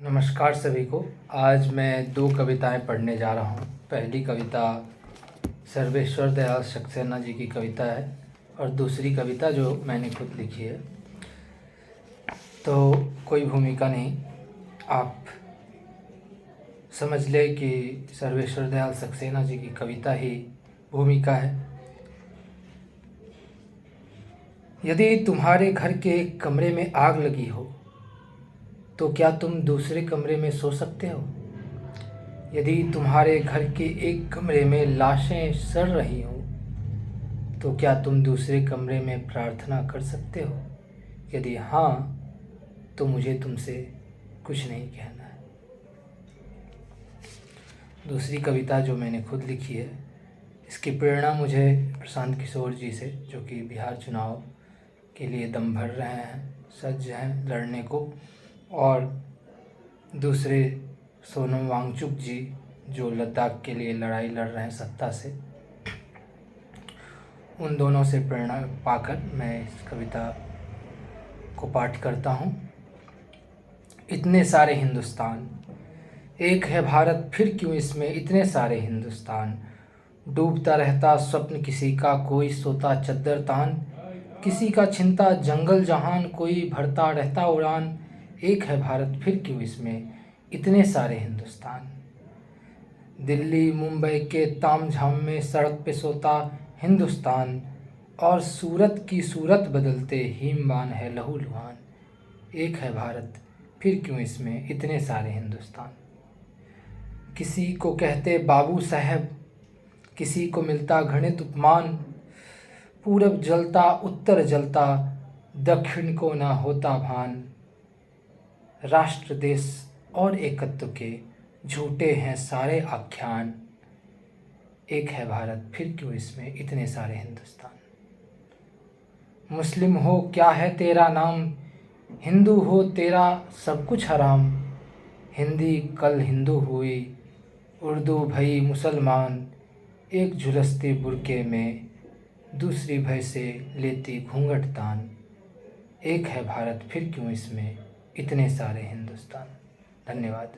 नमस्कार सभी को। आज मैं दो कविताएं पढ़ने जा रहा हूं। पहली कविता सर्वेश्वर दयाल सक्सेना जी की कविता है और दूसरी कविता जो मैंने खुद लिखी है। तो कोई भूमिका नहीं, आप समझ ले कि सर्वेश्वर दयाल सक्सेना जी की कविता ही भूमिका है। यदि तुम्हारे घर के एक कमरे में आग लगी हो तो क्या तुम दूसरे कमरे में सो सकते हो? यदि तुम्हारे घर के एक कमरे में लाशें सड़ रही हों तो क्या तुम दूसरे कमरे में प्रार्थना कर सकते हो? यदि हाँ, तो मुझे तुमसे कुछ नहीं कहना है। दूसरी कविता जो मैंने खुद लिखी है, इसकी प्रेरणा मुझे प्रशांत किशोर जी से, जो कि बिहार चुनाव के लिए दम भर रहे हैं, सज्ज हैं लड़ने को, और दूसरे सोनम वांगचुक जी जो लद्दाख के लिए लड़ाई लड़ रहे हैं सत्ता से। उन दोनों से प्रेरणा पाकर मैं इस कविता को पाठ करता हूँ। इतने सारे हिंदुस्तान, एक है भारत, फिर क्यों इसमें इतने सारे हिंदुस्तान। डूबता रहता स्वप्न किसी का, कोई सोता चद्दर तान, किसी का छिनता जंगल जहान, कोई भरता रहता उड़ान। एक है भारत, फिर क्यों इसमें इतने सारे हिंदुस्तान। दिल्ली मुंबई के तामझाम में सड़क पे सोता हिंदुस्तान, और सूरत की सूरत बदलते हीमबान है लहूलुहान। एक है भारत, फिर क्यों इसमें इतने सारे हिंदुस्तान। किसी को कहते बाबू साहब, किसी को मिलता घृणित उपमान। पूरब जलता उत्तर जलता, दक्षिण को ना होता भान। राष्ट्र देश और एकत्व के झूठे हैं सारे आख्यान। एक है भारत, फिर क्यों इसमें इतने सारे हिंदुस्तान। मुस्लिम हो क्या है तेरा नाम, हिंदू हो तेरा सब कुछ हराम। हिंदी कल हिंदू हुई, उर्दू भई मुसलमान। एक झुलसते बुरके में, दूसरी भय से लेती घूंघट तान। एक है भारत, फिर क्यों इसमें इतने सारे हिंदुस्तान। धन्यवाद।